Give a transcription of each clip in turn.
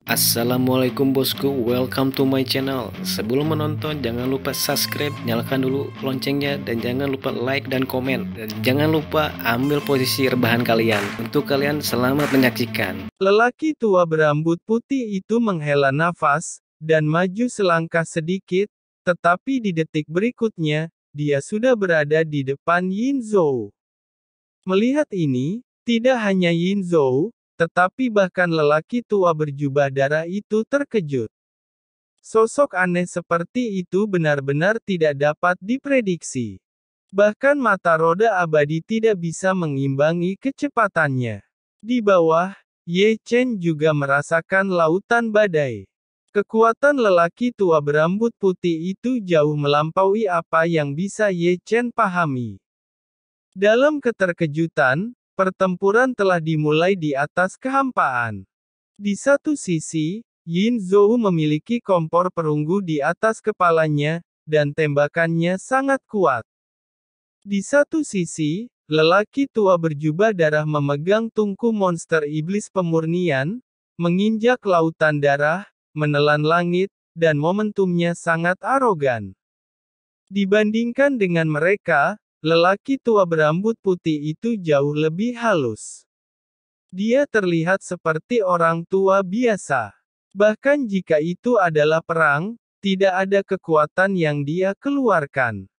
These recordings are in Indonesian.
Assalamualaikum bosku, welcome to my channel. Sebelum menonton jangan lupa subscribe, nyalakan dulu loncengnya, dan jangan lupa like dan komen. Dan jangan lupa ambil posisi rebahan kalian. Untuk kalian selamat menyaksikan. Lelaki tua berambut putih itu menghela nafas, dan maju selangkah sedikit, tetapi di detik berikutnya, dia sudah berada di depan Yin Zhou. Melihat ini, tidak hanya Yin Zhou, tetapi bahkan lelaki tua berjubah darah itu terkejut. Sosok aneh seperti itu benar-benar tidak dapat diprediksi. Bahkan mata roda abadi tidak bisa mengimbangi kecepatannya. Di bawah, Ye Chen juga merasakan lautan badai. Kekuatan lelaki tua berambut putih itu jauh melampaui apa yang bisa Ye Chen pahami. Dalam keterkejutan, pertempuran telah dimulai di atas kehampaan. Di satu sisi, Yin Zhou memiliki kompor perunggu di atas kepalanya, dan tembakannya sangat kuat. Di satu sisi, lelaki tua berjubah darah memegang tungku monster iblis pemurnian, menginjak lautan darah, menelan langit, dan momentumnya sangat arogan. Dibandingkan dengan mereka, lelaki tua berambut putih itu jauh lebih halus. Dia terlihat seperti orang tua biasa. Bahkan jika itu adalah perang, tidak ada kekuatan yang dia keluarkan.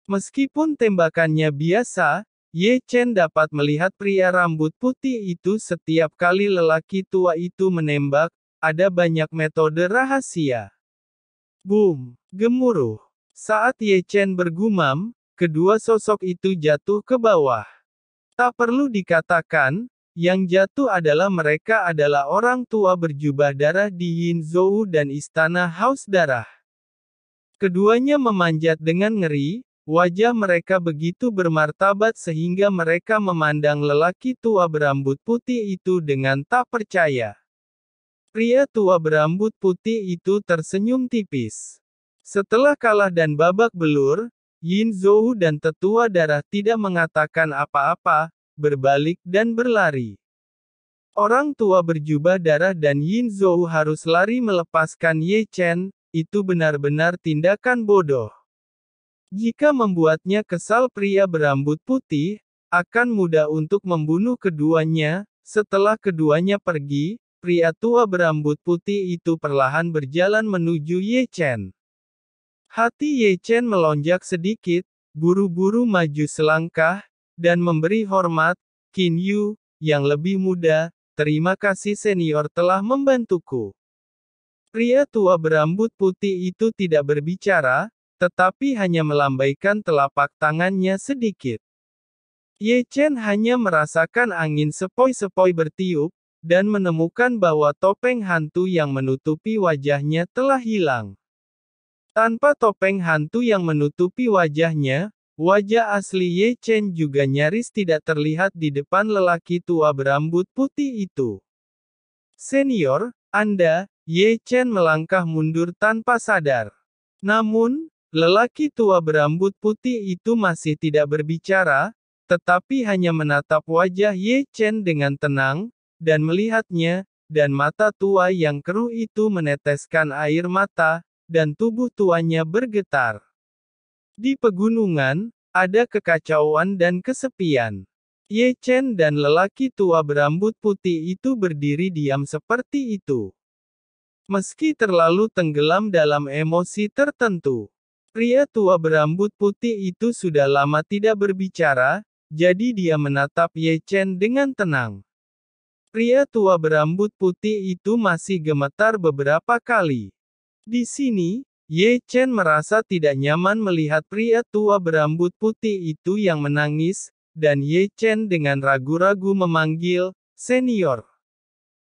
Meskipun tembakannya biasa, Ye Chen dapat melihat pria rambut putih itu setiap kali lelaki tua itu menembak, ada banyak metode rahasia. Boom! Gemuruh. Saat Ye Chen bergumam, kedua sosok itu jatuh ke bawah. Tak perlu dikatakan, yang jatuh adalah mereka adalah orang tua berjubah darah di Yin Zhou dan Istana Haus Darah. Keduanya memanjat dengan ngeri, wajah mereka begitu bermartabat sehingga mereka memandang lelaki tua berambut putih itu dengan tak percaya. Pria tua berambut putih itu tersenyum tipis. Setelah kalah dan babak belur, Yin Zhou dan tetua darah tidak mengatakan apa-apa, berbalik dan berlari. Orang tua berjubah darah dan Yin Zhou harus lari melepaskan Ye Chen, itu benar-benar tindakan bodoh. Jika membuatnya kesal pria berambut putih, akan mudah untuk membunuh keduanya. Setelah keduanya pergi, pria tua berambut putih itu perlahan berjalan menuju Ye Chen. Hati Ye Chen melonjak sedikit, buru-buru maju selangkah, dan memberi hormat, Qin Yu, yang lebih muda, terima kasih senior telah membantuku. Pria tua berambut putih itu tidak berbicara, tetapi hanya melambaikan telapak tangannya sedikit. Ye Chen hanya merasakan angin sepoi-sepoi bertiup, dan menemukan bahwa topeng hantu yang menutupi wajahnya telah hilang. Tanpa topeng hantu yang menutupi wajahnya, wajah asli Ye Chen juga nyaris tidak terlihat di depan lelaki tua berambut putih itu. Senior, Anda, Ye Chen melangkah mundur tanpa sadar. Namun, lelaki tua berambut putih itu masih tidak berbicara, tetapi hanya menatap wajah Ye Chen dengan tenang, dan melihatnya, dan mata tua yang keruh itu meneteskan air mata, dan tubuh tuanya bergetar. Di pegunungan, ada kekacauan dan kesepian. Ye Chen dan lelaki tua berambut putih itu berdiri diam seperti itu. Meski terlalu tenggelam dalam emosi tertentu. Pria tua berambut putih itu sudah lama tidak berbicara, jadi dia menatap Ye Chen dengan tenang. Pria tua berambut putih itu masih gemetar beberapa kali. Di sini, Ye Chen merasa tidak nyaman melihat pria tua berambut putih itu yang menangis, dan Ye Chen dengan ragu-ragu memanggil, "Senior."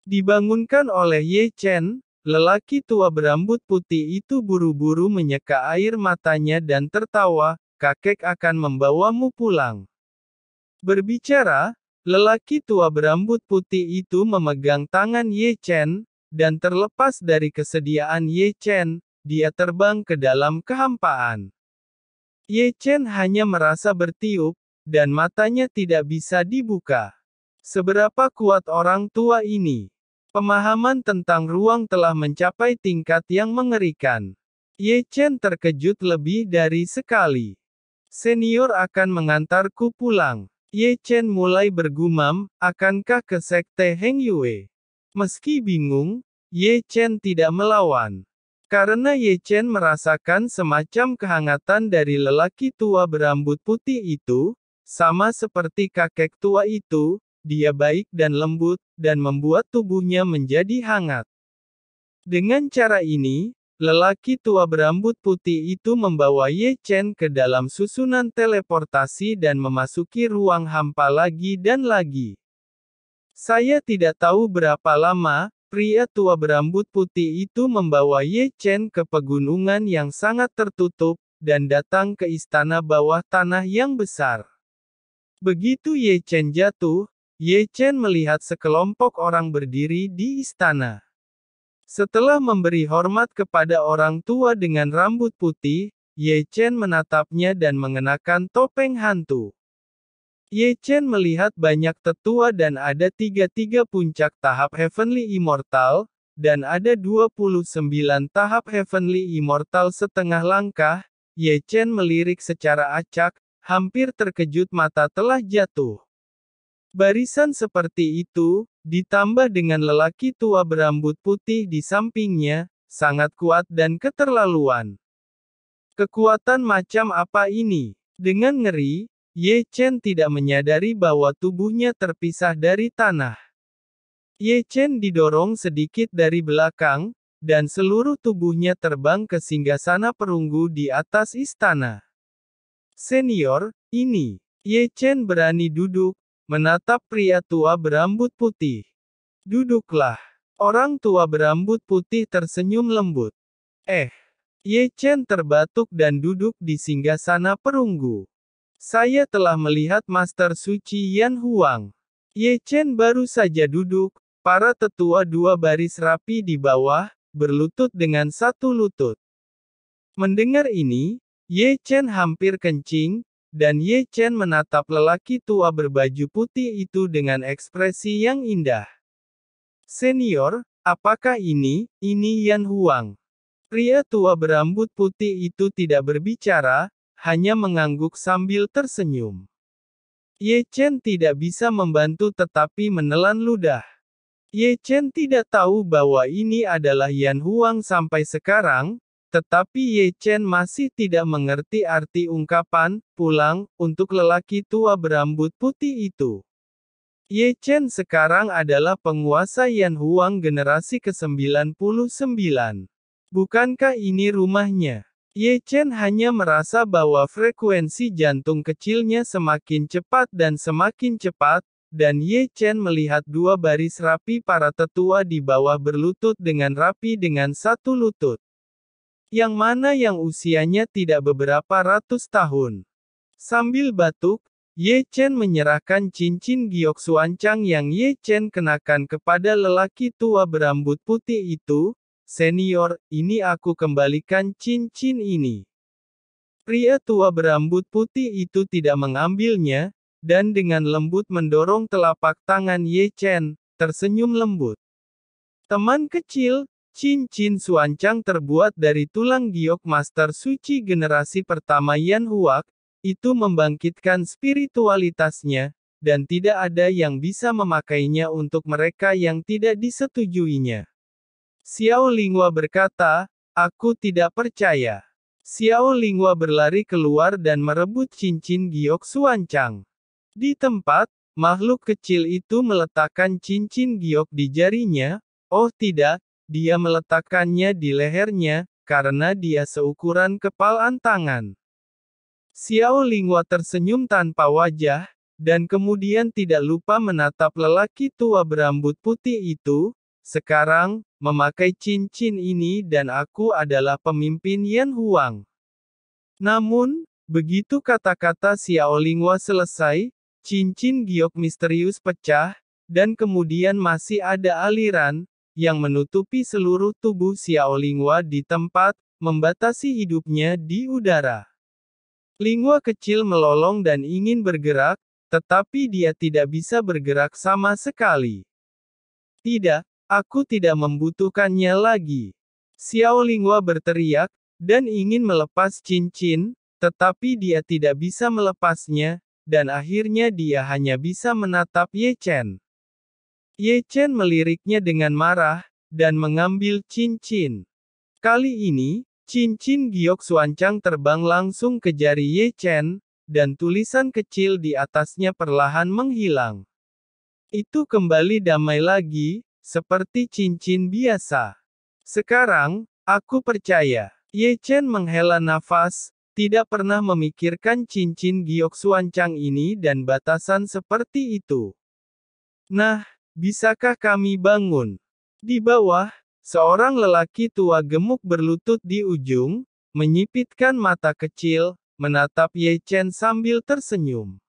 Dibangunkan oleh Ye Chen, lelaki tua berambut putih itu buru-buru menyeka air matanya dan tertawa, "Kakek akan membawamu pulang." Berbicara, lelaki tua berambut putih itu memegang tangan Ye Chen, dan terlepas dari kesediaan Ye Chen, dia terbang ke dalam kehampaan. Ye Chen hanya merasa bertiup, dan matanya tidak bisa dibuka. Seberapa kuat orang tua ini? Pemahaman tentang ruang telah mencapai tingkat yang mengerikan. Ye Chen terkejut lebih dari sekali. Senior akan mengantarku pulang. Ye Chen mulai bergumam, akankah ke sekte Heng Yue? Meski bingung, Ye Chen tidak melawan. Karena Ye Chen merasakan semacam kehangatan dari lelaki tua berambut putih itu, sama seperti kakek tua itu, dia baik dan lembut, dan membuat tubuhnya menjadi hangat. Dengan cara ini, lelaki tua berambut putih itu membawa Ye Chen ke dalam susunan teleportasi dan memasuki ruang hampa lagi dan lagi. Saya tidak tahu berapa lama, pria tua berambut putih itu membawa Ye Chen ke pegunungan yang sangat tertutup, dan datang ke istana bawah tanah yang besar. Begitu Ye Chen jatuh, Ye Chen melihat sekelompok orang berdiri di istana. Setelah memberi hormat kepada orang tua dengan rambut putih, Ye Chen menatapnya dan mengenakan topeng hantu. Ye Chen melihat banyak tetua dan ada 33 puncak tahap Heavenly Immortal, dan ada 29 tahap Heavenly Immortal setengah langkah. Ye Chen melirik secara acak, hampir terkejut mata telah jatuh. Barisan seperti itu, ditambah dengan lelaki tua berambut putih di sampingnya, sangat kuat dan keterlaluan. Kekuatan macam apa ini? Dengan ngeri, Ye Chen tidak menyadari bahwa tubuhnya terpisah dari tanah. Ye Chen didorong sedikit dari belakang, dan seluruh tubuhnya terbang ke singgasana perunggu di atas istana. Senior, ini. Ye Chen berani duduk, menatap pria tua berambut putih. Duduklah. Orang tua berambut putih tersenyum lembut. Ye Chen terbatuk dan duduk di singgasana perunggu. Saya telah melihat Master Suci Yan Huang. Ye Chen baru saja duduk, para tetua dua baris rapi di bawah, berlutut dengan satu lutut. Mendengar ini, Ye Chen hampir kencing, dan Ye Chen menatap lelaki tua berbaju putih itu dengan ekspresi yang indah. Senior, apakah ini Yan Huang? Pria tua berambut putih itu tidak berbicara, hanya mengangguk sambil tersenyum. Ye Chen tidak bisa membantu tetapi menelan ludah. Ye Chen tidak tahu bahwa ini adalah Yan Huang sampai sekarang, tetapi Ye Chen masih tidak mengerti arti ungkapan, pulang, untuk lelaki tua berambut putih itu. Ye Chen sekarang adalah penguasa Yan Huang generasi ke-99. Bukankah ini rumahnya? Ye Chen hanya merasa bahwa frekuensi jantung kecilnya semakin cepat, dan Ye Chen melihat dua baris rapi para tetua di bawah berlutut dengan rapi dengan satu lutut. Yang mana yang usianya tidak beberapa ratus tahun. Sambil batuk, Ye Chen menyerahkan cincin giok suancang yang Ye Chen kenakan kepada lelaki tua berambut putih itu. Senior, ini aku kembalikan cincin ini. Pria tua berambut putih itu tidak mengambilnya, dan dengan lembut mendorong telapak tangan Ye Chen, tersenyum lembut. Teman kecil, cincin suancang terbuat dari tulang giok Master Suci generasi pertama Yan Huang, itu membangkitkan spiritualitasnya, dan tidak ada yang bisa memakainya untuk mereka yang tidak disetujuinya. Xiao Linghua berkata, aku tidak percaya. Xiao Linghua berlari keluar dan merebut cincin giok suancang. Di tempat, makhluk kecil itu meletakkan cincin giok di jarinya. Oh tidak, dia meletakkannya di lehernya, karena dia seukuran kepalan tangan. Xiao Linghua tersenyum tanpa wajah, dan kemudian tidak lupa menatap lelaki tua berambut putih itu. Sekarang, memakai cincin ini dan aku adalah pemimpin Yan Huang. Namun, begitu kata-kata Xiao Linghua selesai, cincin giok misterius pecah, dan kemudian masih ada aliran, yang menutupi seluruh tubuh Xiao Linghua di tempat, membatasi hidupnya di udara. Linghua kecil melolong dan ingin bergerak, tetapi dia tidak bisa bergerak sama sekali. Tidak, Aku tidak membutuhkannya lagi. Xiao Linghua berteriak, dan ingin melepas cincin, tetapi dia tidak bisa melepasnya, dan akhirnya dia hanya bisa menatap Ye Chen. Ye Chen meliriknya dengan marah, dan mengambil cincin. Kali ini, cincin giok Xuanchang terbang langsung ke jari Ye Chen, dan tulisan kecil di atasnya perlahan menghilang. Itu kembali damai lagi, seperti cincin biasa. Sekarang, aku percaya. Ye Chen menghela nafas, tidak pernah memikirkan cincin giok Xuanchang ini dan batasan seperti itu. Nah, bisakah kami bangun? Di bawah, seorang lelaki tua gemuk berlutut di ujung, menyipitkan mata kecil, menatap Ye Chen sambil tersenyum.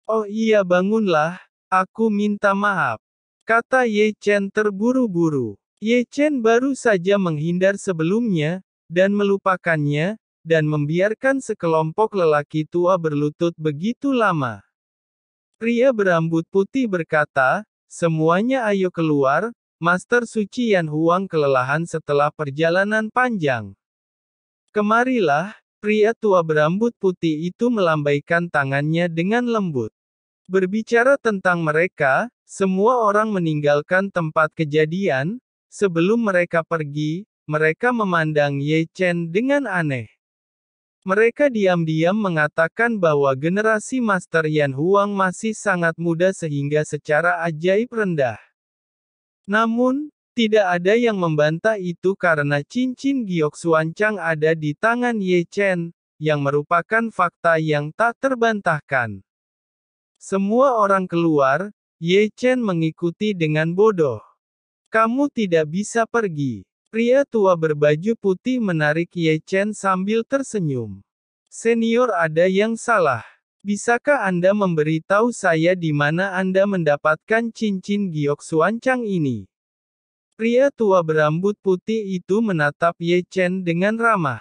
Oh iya, bangunlah, aku minta maaf, kata Ye Chen terburu-buru. Ye Chen baru saja menghindar sebelumnya, dan melupakannya, dan membiarkan sekelompok lelaki tua berlutut begitu lama. Pria berambut putih berkata, semuanya ayo keluar, Master Suci Yan Huang kelelahan setelah perjalanan panjang. Kemarilah, pria tua berambut putih itu melambaikan tangannya dengan lembut. Berbicara tentang mereka, semua orang meninggalkan tempat kejadian. Sebelum mereka pergi, mereka memandang Ye Chen dengan aneh. Mereka diam-diam mengatakan bahwa generasi Master Yan Huang masih sangat muda sehingga secara ajaib rendah. Namun, tidak ada yang membantah itu karena cincin giok Xuanchang ada di tangan Ye Chen, yang merupakan fakta yang tak terbantahkan. Semua orang keluar, Ye Chen mengikuti dengan bodoh. Kamu tidak bisa pergi. Pria tua berbaju putih menarik Ye Chen sambil tersenyum. Senior, ada yang salah. Bisakah Anda memberitahu saya di mana Anda mendapatkan cincin giok Xuanchang ini? Pria tua berambut putih itu menatap Ye Chen dengan ramah.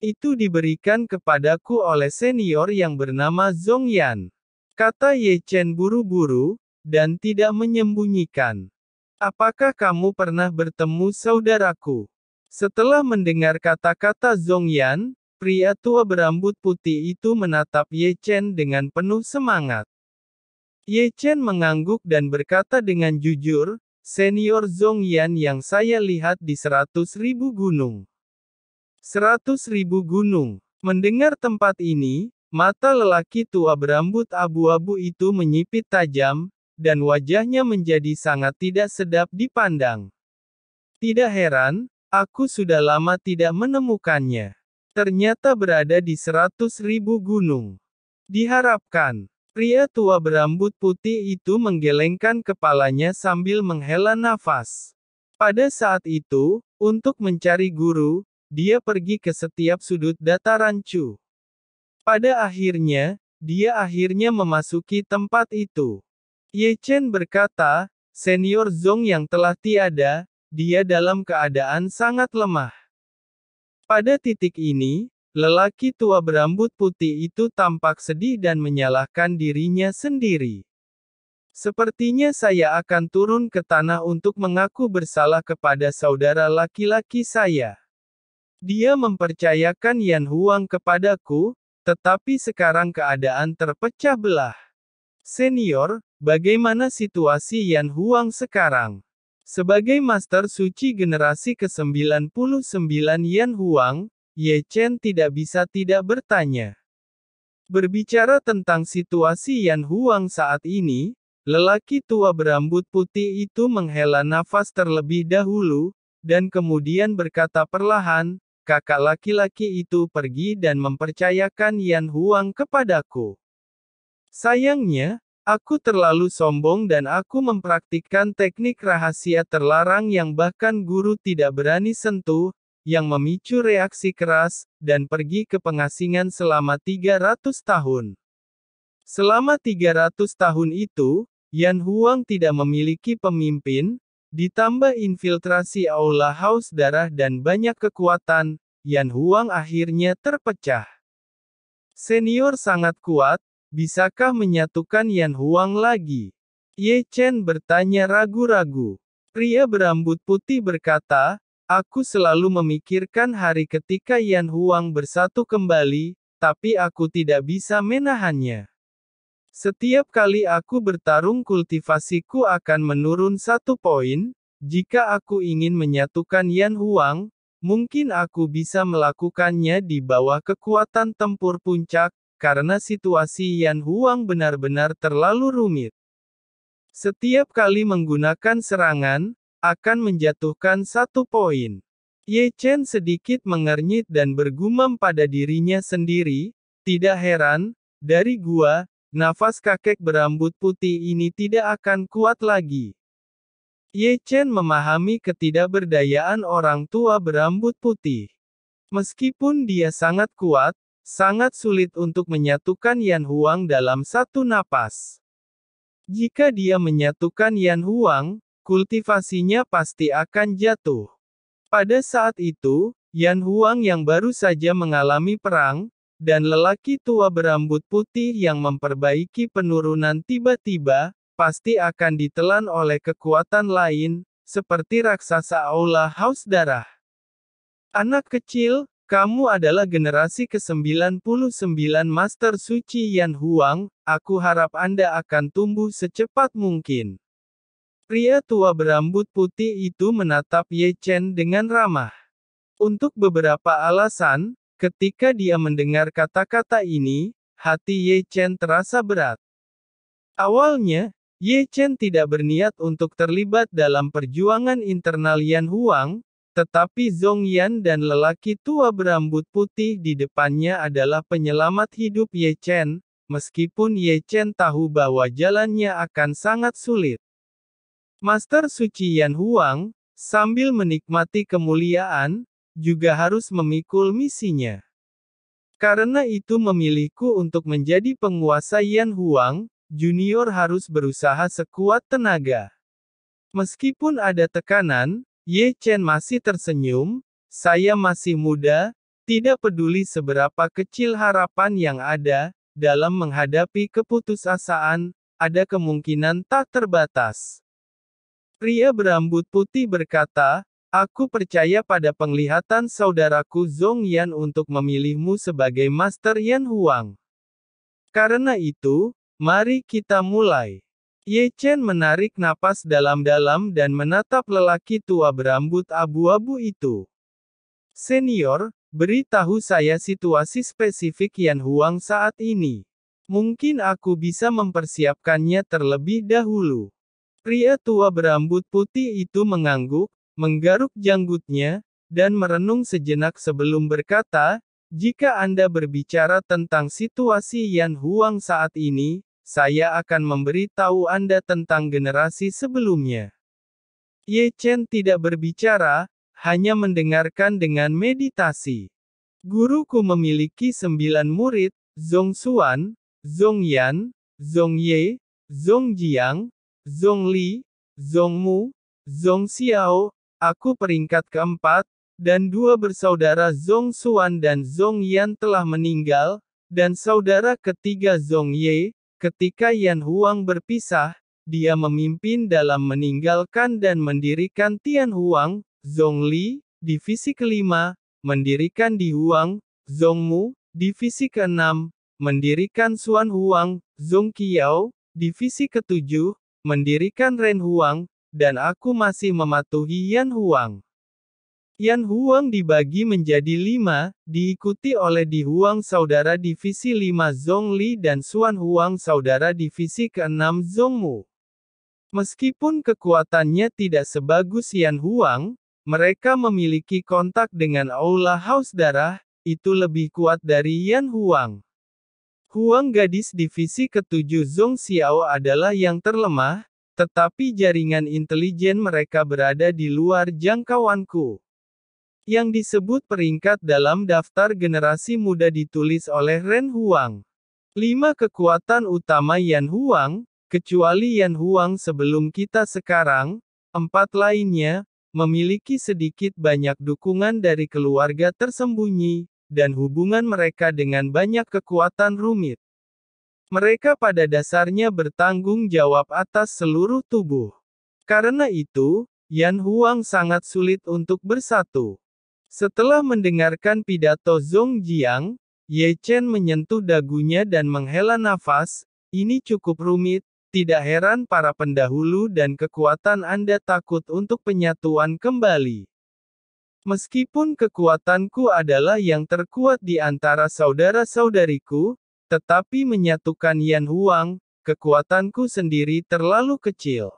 Itu diberikan kepadaku oleh senior yang bernama Zhong Yan, kata Ye Chen buru-buru, dan tidak menyembunyikan. Apakah kamu pernah bertemu saudaraku? Setelah mendengar kata-kata Zhong Yan, pria tua berambut putih itu menatap Ye Chen dengan penuh semangat. Ye Chen mengangguk dan berkata dengan jujur, Senior Zhong Yan yang saya lihat di 100.000 gunung. 100.000 gunung. Mendengar tempat ini, mata lelaki tua berambut abu-abu itu menyipit tajam, dan wajahnya menjadi sangat tidak sedap dipandang. Tidak heran, aku sudah lama tidak menemukannya. Ternyata berada di 100.000 gunung. Diharapkan. Pria tua berambut putih itu menggelengkan kepalanya sambil menghela nafas. Pada saat itu, untuk mencari guru, dia pergi ke setiap sudut dataran Chu. Pada akhirnya, dia akhirnya memasuki tempat itu. Ye Chen berkata, Senior Zhong yang telah tiada, dia dalam keadaan sangat lemah. Pada titik ini, lelaki tua berambut putih itu tampak sedih dan menyalahkan dirinya sendiri. Sepertinya saya akan turun ke tanah untuk mengaku bersalah kepada saudara laki-laki saya. Dia mempercayakan Yan Huang kepadaku, tetapi sekarang keadaan terpecah belah. Senior, bagaimana situasi Yan Huang sekarang? Sebagai Master Suci generasi ke-99 Yan Huang, Ye Chen tidak bisa tidak bertanya. Berbicara tentang situasi Yan Huang saat ini, lelaki tua berambut putih itu menghela nafas terlebih dahulu, dan kemudian berkata perlahan, kakak laki-laki itu pergi dan mempercayakan Yan Huang kepadaku. Sayangnya, aku terlalu sombong dan aku mempraktikkan teknik rahasia terlarang yang bahkan guru tidak berani sentuh, yang memicu reaksi keras, dan pergi ke pengasingan selama 300 tahun. Selama 300 tahun itu, Yan Huang tidak memiliki pemimpin, ditambah infiltrasi aula haus darah dan banyak kekuatan, Yan Huang akhirnya terpecah. Senior sangat kuat, bisakah menyatukan Yan Huang lagi? Ye Chen bertanya ragu-ragu. Pria berambut putih berkata, aku selalu memikirkan hari ketika Yan Huang bersatu kembali, tapi aku tidak bisa menahannya. Setiap kali aku bertarung kultivasiku akan menurun 1 poin, jika aku ingin menyatukan Yan Huang, mungkin aku bisa melakukannya di bawah kekuatan tempur puncak, karena situasi Yan Huang benar-benar terlalu rumit. Setiap kali menggunakan serangan, akan menjatuhkan 1 poin. Ye Chen sedikit mengernyit dan bergumam pada dirinya sendiri, tidak heran, dari gua, nafas kakek berambut putih ini tidak akan kuat lagi. Ye Chen memahami ketidakberdayaan orang tua berambut putih. Meskipun dia sangat kuat, sangat sulit untuk menyatukan Yan Huang dalam 1 napas. Jika dia menyatukan Yan Huang, kultivasinya pasti akan jatuh. Pada saat itu, Yan Huang yang baru saja mengalami perang, dan lelaki tua berambut putih yang memperbaiki penurunan tiba-tiba, pasti akan ditelan oleh kekuatan lain, seperti raksasa Aula Haus Darah. Anak kecil, kamu adalah generasi ke-99 Master Suci Yan Huang, aku harap Anda akan tumbuh secepat mungkin. Pria tua berambut putih itu menatap Ye Chen dengan ramah. Untuk beberapa alasan, ketika dia mendengar kata-kata ini, hati Ye Chen terasa berat. Awalnya, Ye Chen tidak berniat untuk terlibat dalam perjuangan internal Yan Huang, tetapi Zhong Yan dan lelaki tua berambut putih di depannya adalah penyelamat hidup Ye Chen, meskipun Ye Chen tahu bahwa jalannya akan sangat sulit. Master Suci Yan Huang, sambil menikmati kemuliaan, juga harus memikul misinya. Karena itu memilihku untuk menjadi penguasa Yan Huang, junior harus berusaha sekuat tenaga. Meskipun ada tekanan, Ye Chen masih tersenyum, saya masih muda, tidak peduli seberapa kecil harapan yang ada, dalam menghadapi keputusasaan, ada kemungkinan tak terbatas. Pria berambut putih berkata, aku percaya pada penglihatan saudaraku Zhong Yan untuk memilihmu sebagai Master Yan Huang. Karena itu, mari kita mulai. Ye Chen menarik napas dalam-dalam dan menatap lelaki tua berambut abu-abu itu. Senior, beritahu saya situasi spesifik Yan Huang saat ini. Mungkin aku bisa mempersiapkannya terlebih dahulu. Pria tua berambut putih itu mengangguk, menggaruk janggutnya, dan merenung sejenak sebelum berkata, jika Anda berbicara tentang situasi Yan Huang saat ini, saya akan memberi tahu Anda tentang generasi sebelumnya. Ye Chen tidak berbicara, hanya mendengarkan dengan meditasi. Guruku memiliki 9 murid, Zhong Xuan, Zhong Yan, Zhong Ye, Zhong Jiang, Zhong Li, Zhong Mu, Zhong Xiao, aku peringkat keempat, dan 2 bersaudara Zhong Xuan dan Zhong Yan telah meninggal, dan saudara ketiga Zhong Ye. Ketika Yan Huang berpisah, dia memimpin dalam meninggalkan dan mendirikan Tian Huang, Zhong Li, divisi kelima, mendirikan Di Huang, Zhong Mu, divisi keenam, mendirikan Xuan Huang, Zhong Qiao, divisi ketujuh, mendirikan Ren Huang, dan aku masih mematuhi Yan Huang. Yan Huang dibagi menjadi 5, diikuti oleh Di Huang saudara divisi 5 Zhong Li dan Xuan Huang saudara divisi ke-6 Zhong Mu. Meskipun kekuatannya tidak sebagus Yan Huang, mereka memiliki kontak dengan Aula Haus Darah, itu lebih kuat dari Yan Huang. Huang gadis divisi ke-7 Zhong Xiao adalah yang terlemah, tetapi jaringan intelijen mereka berada di luar jangkauanku. Yang disebut peringkat dalam daftar generasi muda ditulis oleh Ren Huang. 5 kekuatan utama Yan Huang, kecuali Yan Huang sebelum kita sekarang, 4 lainnya, memiliki sedikit banyak dukungan dari keluarga tersembunyi, dan hubungan mereka dengan banyak kekuatan rumit. Mereka pada dasarnya bertanggung jawab atas seluruh tubuh. Karena itu, Yan Huang sangat sulit untuk bersatu. Setelah mendengarkan pidato Zhong Jiang, Ye Chen menyentuh dagunya dan menghela nafas. Ini cukup rumit, tidak heran para pendahulu dan kekuatan Anda takut untuk penyatuan kembali. Meskipun kekuatanku adalah yang terkuat di antara saudara-saudariku, tetapi menyatukan Yan Huang, kekuatanku sendiri terlalu kecil.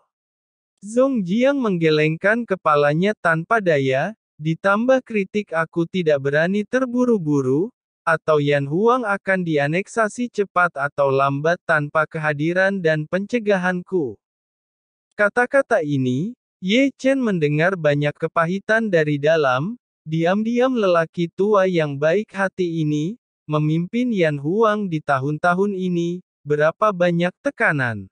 Zhong Jiang menggelengkan kepalanya tanpa daya, ditambah kritik aku tidak berani terburu-buru, atau Yan Huang akan dianeksasi cepat atau lambat tanpa kehadiran dan pencegahanku. Kata-kata ini, Ye Chen mendengar banyak kepahitan dari dalam. Diam-diam lelaki tua yang baik hati ini, memimpin Yan Huang di tahun-tahun ini, berapa banyak tekanan.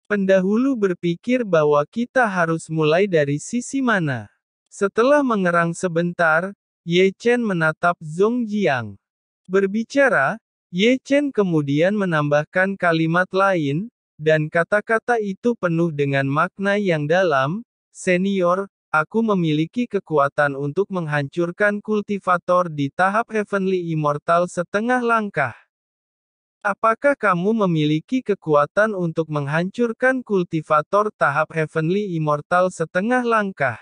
Pendahulu berpikir bahwa kita harus mulai dari sisi mana. Setelah mengerang sebentar, Ye Chen menatap Zhong Jiang. Berbicara, Ye Chen kemudian menambahkan kalimat lain, dan kata-kata itu penuh dengan makna yang dalam. Senior, aku memiliki kekuatan untuk menghancurkan kultivator di tahap Heavenly Immortal setengah langkah. Apakah kamu memiliki kekuatan untuk menghancurkan kultivator tahap Heavenly Immortal setengah langkah?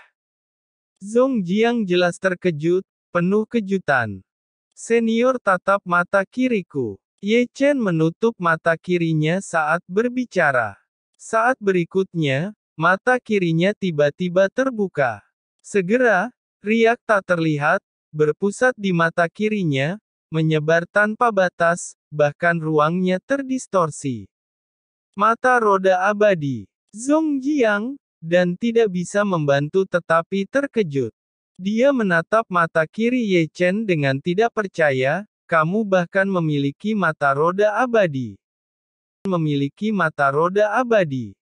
Zhong Jiang jelas terkejut, penuh kejutan. Senior tatap mata kiriku. Ye Chen menutup mata kirinya saat berbicara. Saat berikutnya, mata kirinya tiba-tiba terbuka. Segera, riak tak terlihat, berpusat di mata kirinya, menyebar tanpa batas, bahkan ruangnya terdistorsi. Mata roda abadi. Zhong Jiang, dan tidak bisa membantu tetapi terkejut. Dia menatap mata kiri Ye Chen dengan tidak percaya, kamu bahkan memiliki mata roda abadi. Memiliki mata roda abadi.